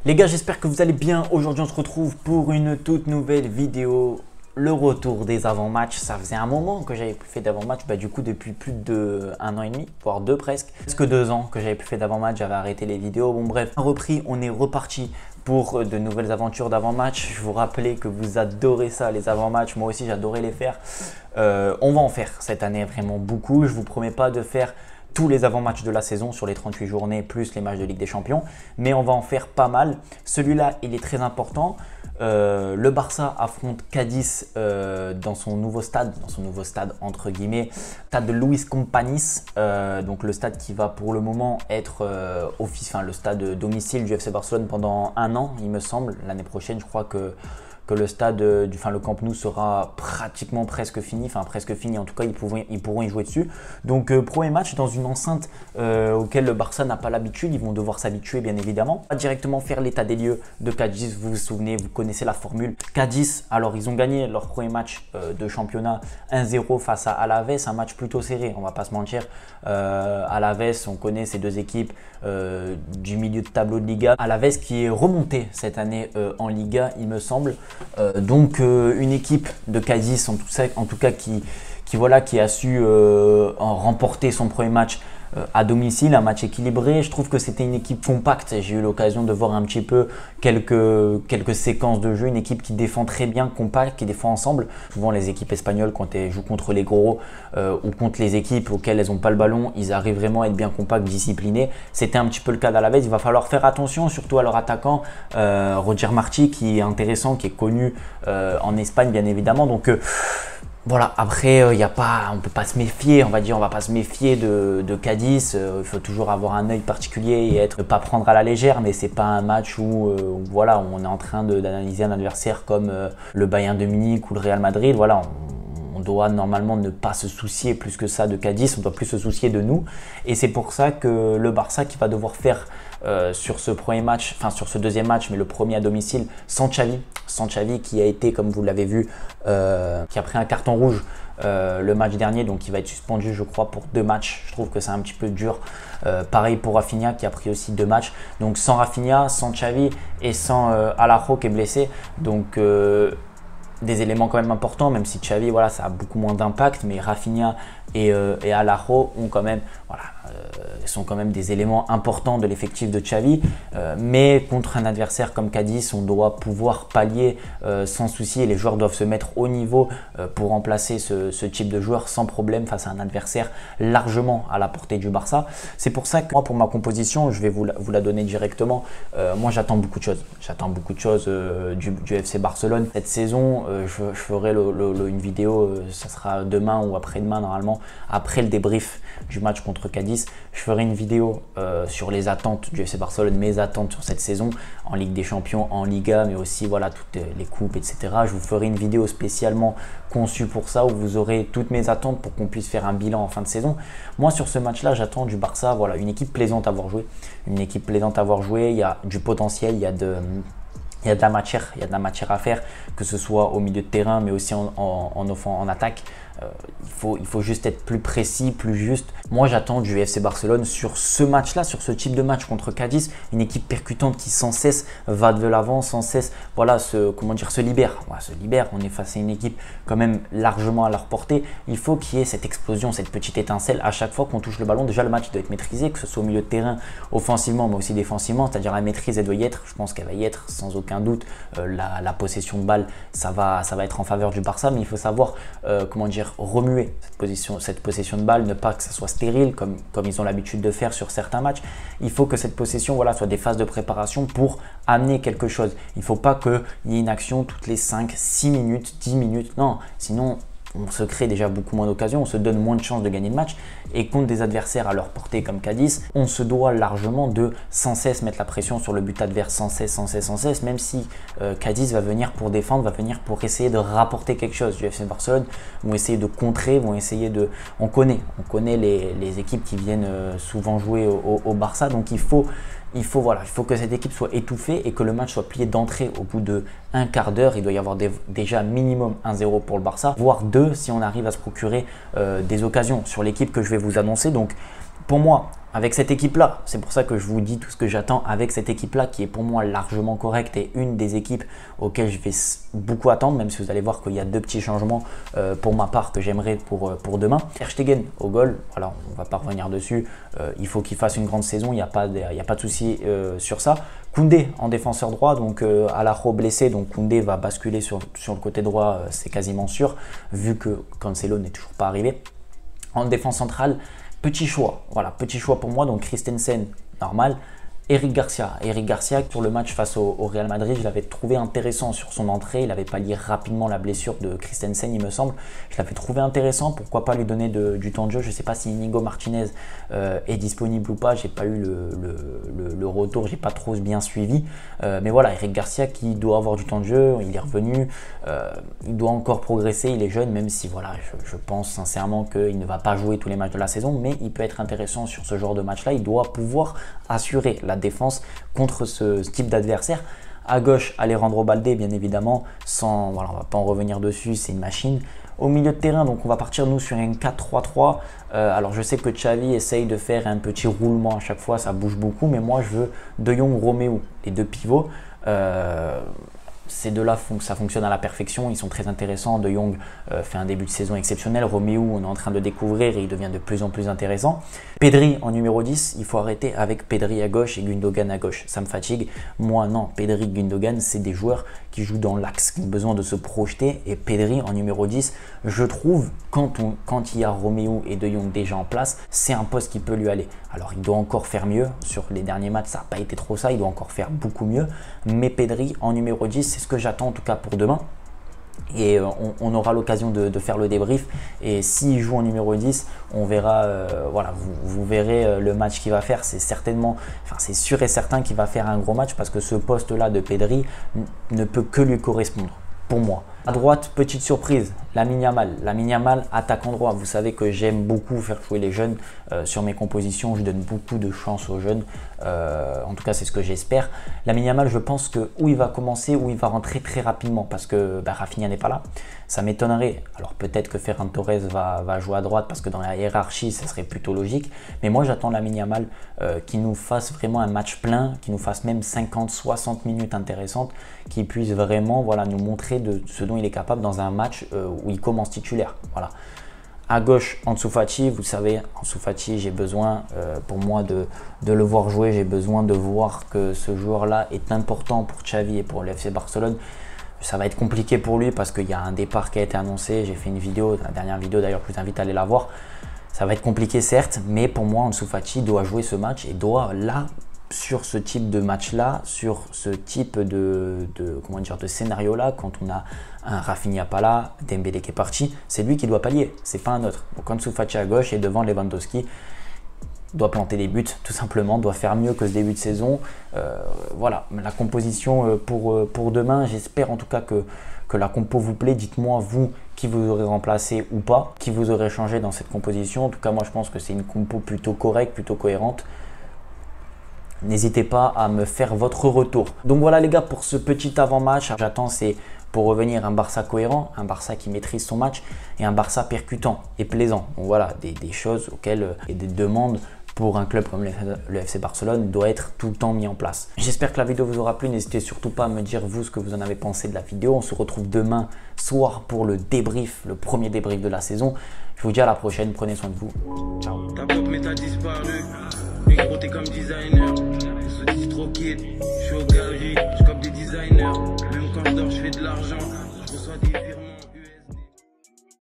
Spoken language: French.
Les gars, j'espère que vous allez bien. Aujourd'hui, on se retrouve pour une toute nouvelle vidéo. Le retour des avant-matchs. Ça faisait un moment que j'avais plus fait d'avant-match. Du coup, depuis plus de 1 an et demi, voire 2 presque. Presque 2 ans que j'avais plus fait d'avant-match. J'avais arrêté les vidéos. Bon, bref, on a repris. On est reparti pour de nouvelles aventures d'avant-match. Je vous rappelais que vous adorez ça, les avant-matchs. Moi aussi, j'adorais les faire. On va en faire cette année vraiment beaucoup. Je vous promets pas de faire tous les avant-matchs de la saison sur les 38 journées plus les matchs de Ligue des Champions, mais on va en faire pas mal. Celui-là, il est très important. Le Barça affronte Cadiz dans son nouveau stade entre guillemets, stade de Luis Companys, donc le stade qui va pour le moment être le stade domicile du FC Barcelone pendant 1 an, il me semble. L'année prochaine, je crois que le stade, le Camp Nou sera pratiquement presque fini, en tout cas ils pourront y jouer dessus. Donc premier match dans une enceinte auquel le Barça n'a pas l'habitude, ils vont devoir s'habituer bien évidemment. On va directement faire l'état des lieux de Cadiz, vous vous souvenez, vous connaissez la formule. Cadiz, alors ils ont gagné leur premier match de championnat 1-0 face à Alaves, un match plutôt serré, on va pas se mentir. Alaves, on connaît ces deux équipes du milieu de tableau de Liga. Alaves qui est remonté cette année en Liga, il me semble. Donc une équipe de Cadiz en tout cas qui a su remporter son premier match à domicile, un match équilibré. Je trouve que c'était une équipe compacte. J'ai eu l'occasion de voir un petit peu quelques séquences de jeu, une équipe qui défend très bien, compacte, qui défend ensemble. Souvent les équipes espagnoles, quand elles jouent contre les gros ou contre les équipes auxquelles elles n'ont pas le ballon, ils arrivent vraiment à être bien compacts, disciplinés. C'était un petit peu le cas d'Alaves. Il va falloir faire attention surtout à leur attaquant Roger Martí, qui est intéressant, qui est connu en Espagne bien évidemment. Donc voilà, après, on ne peut pas se méfier, on va pas se méfier de Cadiz. Il faut toujours avoir un œil particulier et ne pas prendre à la légère, mais c'est pas un match où on est en train d'analyser un adversaire comme le Bayern de Munich ou le Real Madrid. Voilà, on doit normalement ne pas se soucier plus que ça de Cadiz, on doit plus se soucier de nous. Et c'est pour ça que le Barça qui va devoir faire sur ce premier match, sur ce deuxième match, mais le premier à domicile, sans Xavi qui a été, comme vous l'avez vu, qui a pris un carton rouge le match dernier, donc il va être suspendu je crois pour 2 matchs. Je trouve que c'est un petit peu dur. Pareil pour Rafinha qui a pris aussi 2 matchs. Donc sans Rafinha, sans Xavi et sans Araujo qui est blessé. Donc des éléments quand même importants, même si Xavi, ça a beaucoup moins d'impact, mais Rafinha et Araujo ont quand même, sont quand même des éléments importants de l'effectif de Xavi. Mais contre un adversaire comme Cadiz, on doit pouvoir pallier sans souci, et les joueurs doivent se mettre au niveau pour remplacer ce type de joueur sans problème face à un adversaire largement à la portée du Barça. C'est pour ça que moi, pour ma composition, je vais vous la donner directement. Moi, j'attends beaucoup de choses. J'attends beaucoup de choses du FC Barcelone. Cette saison, je ferai une vidéo, ça sera demain ou après-demain normalement, après le débrief du match contre Cadiz. Je ferai une vidéo sur les attentes du FC Barcelone, mes attentes sur cette saison en Ligue des Champions, en Liga, mais aussi toutes les coupes, etc. Je vous ferai une vidéo spécialement conçue pour ça, où vous aurez toutes mes attentes pour qu'on puisse faire un bilan en fin de saison. Moi, sur ce match-là, j'attends du Barça, une équipe plaisante à voir jouer. Une équipe plaisante à voir jouer, il y a du potentiel, il y a de la matière à faire, que ce soit au milieu de terrain, mais aussi en attaque. Il faut juste être plus précis, plus juste. Moi, j'attends du FC Barcelone sur ce match-là, sur ce type de match contre Cadiz, une équipe percutante qui sans cesse va de l'avant, sans cesse se libère. On est face à une équipe quand même largement à leur portée. Il faut qu'il y ait cette explosion, cette petite étincelle à chaque fois qu'on touche le ballon. Déjà, le match doit être maîtrisé, que ce soit au milieu de terrain, offensivement, mais aussi défensivement. C'est-à-dire la maîtrise, elle doit y être. Je pense qu'elle va y être sans aucun doute. La possession de balle, ça va être en faveur du Barça, mais il faut savoir remuer cette possession de balle, ne pas que ça soit stérile comme ils ont l'habitude de faire sur certains matchs. Il faut que cette possession soit des phases de préparation pour amener quelque chose. Il ne faut pas qu'il y ait une action toutes les 5, 6 minutes, 10 minutes. Non, sinon on se crée déjà beaucoup moins d'occasions, on se donne moins de chances de gagner le match. Et contre des adversaires à leur portée comme Cadiz, on se doit largement de sans cesse mettre la pression sur le but adverse, sans cesse, même si Cadiz va venir pour défendre, va venir pour essayer de rapporter quelque chose. Du FC Barcelone vont essayer de contrer, on connaît les équipes qui viennent souvent jouer au Barça, donc il faut que cette équipe soit étouffée et que le match soit plié d'entrée au bout de un quart d'heure. Il doit y avoir déjà minimum 1-0 pour le Barça, voire 2 si on arrive à se procurer des occasions sur l'équipe que je vais vous annoncer. Donc Pour moi, avec cette équipe-là, c'est pour ça que je vous dis tout ce que j'attends avec cette équipe-là qui est pour moi largement correcte et une des équipes auxquelles je vais beaucoup attendre, même si vous allez voir qu'il y a 2 petits changements pour ma part que j'aimerais pour demain. Ter Stegen au goal, voilà, on ne va pas revenir dessus, il faut qu'il fasse une grande saison, il n'y a pas de souci sur ça. Koundé en défenseur droit, donc Alajo blessé, donc Koundé va basculer sur le côté droit, c'est quasiment sûr, vu que Cancelo n'est toujours pas arrivé. En défense centrale, petit choix, voilà, petit choix pour moi, donc Christensen, normal. Eric Garcia sur le match face au Real Madrid, je l'avais trouvé intéressant sur son entrée, il avait pallié rapidement la blessure de Christensen il me semble, je l'avais trouvé intéressant, pourquoi pas lui donner du temps de jeu, je ne sais pas si Inigo Martinez est disponible ou pas, j'ai pas eu le retour, j'ai pas trop bien suivi, mais voilà, Eric Garcia qui doit avoir du temps de jeu, il est revenu, il doit encore progresser, il est jeune, même si voilà, je pense sincèrement qu'il ne va pas jouer tous les matchs de la saison, mais il peut être intéressant sur ce genre de match là, il doit pouvoir assurer la défense contre ce type d'adversaire. À gauche, Alejandro Balde, bien évidemment, voilà, on va pas en revenir dessus, c'est une machine. Au milieu de terrain, donc on va partir nous sur un 4-3-3. Alors je sais que Xavi essaye de faire un petit roulement à chaque fois, ça bouge beaucoup, mais moi je veux De Jong, Romeu, les 2 pivots. Ces deux-là, ça fonctionne à la perfection, ils sont très intéressants. De Jong fait un début de saison exceptionnel. Romeu, on est en train de découvrir et il devient de plus en plus intéressant. Pedri en numéro 10, il faut arrêter avec Pedri à gauche et Gundogan à gauche. Ça me fatigue. Moi, non, Pedri, Gundogan, c'est des joueurs qui jouent dans l'axe, qui ont besoin de se projeter. Et Pedri en numéro 10, je trouve, quand il y a Romeu et De Jong déjà en place, c'est un poste qui peut lui aller. Alors, il doit encore faire mieux. Sur les derniers matchs, ça n'a pas été trop ça. Il doit encore faire beaucoup mieux. Mais Pedri en numéro 10, c'est ce que j'attends en tout cas pour demain. Et on aura l'occasion de faire le débrief. Et s'il joue en numéro 10, on verra, voilà, vous verrez le match qu'il va faire. C'est certainement, enfin c'est sûr et certain qu'il va faire un gros match parce que ce poste-là de Pedri ne peut que lui correspondre. Pour moi. À droite, petite surprise, Lamine Yamal. Lamine Yamal, attaquant droit. Vous savez que j'aime beaucoup faire jouer les jeunes sur mes compositions. Je donne beaucoup de chance aux jeunes. En tout cas, c'est ce que j'espère. Lamine Yamal, je pense que où il va commencer, où il va rentrer très rapidement parce que Rafinha n'est pas là. Ça m'étonnerait. Alors peut-être que Ferran Torres va jouer à droite parce que dans la hiérarchie, ça serait plutôt logique. Mais moi, j'attends Lamine Yamal qui nous fasse vraiment un match plein, qui nous fasse même 50-60 minutes intéressantes, qui puisse vraiment voilà, nous montrer de ce dont il est capable dans un match où il commence titulaire. Voilà. À gauche, Ansu Fati, vous savez, Ansu Fati, j'ai besoin pour moi de le voir jouer. J'ai besoin de voir que ce joueur-là est important pour Xavi et pour le FC Barcelone. Ça va être compliqué pour lui parce qu'il y a un départ qui a été annoncé. J'ai fait une vidéo, la dernière vidéo d'ailleurs, je vous invite à aller la voir. Ça va être compliqué certes, mais pour moi, Ansu Fati doit jouer ce match et doit là, sur ce type de match-là, sur ce type de scénario-là, quand on a un Rafinha pas là, Dembélé qui est parti, c'est lui qui doit pallier, c'est pas un autre. Donc Ansu Fati à gauche et devant Lewandowski doit planter des buts, tout simplement, doit faire mieux que ce début de saison. Voilà, la composition pour demain, j'espère en tout cas que la compo vous plaît. Dites-moi vous qui vous aurez remplacé ou pas, qui vous aurez changé dans cette composition. En tout cas, moi je pense que c'est une compo plutôt correcte, plutôt cohérente. N'hésitez pas à me faire votre retour. Donc voilà les gars pour ce petit avant-match. J'attends c'est pour revenir un Barça cohérent, un Barça qui maîtrise son match et un Barça percutant et plaisant. Donc voilà des choses auxquelles et des demandes pour un club comme le FC Barcelone doit être tout le temps mis en place. J'espère que la vidéo vous aura plu. N'hésitez surtout pas à me dire vous ce que vous en avez pensé de la vidéo. On se retrouve demain soir pour le débrief, le premier débrief de la saison. Je vous dis à la prochaine. Prenez soin de vous. Ciao. Ta pop mais t'as disparu. Mais gros t'es comme designer. On se dit trop kid. Je suis au galerie. Je cope des designers. Même quand je dors je fais de l'argent. Je reçois des virements.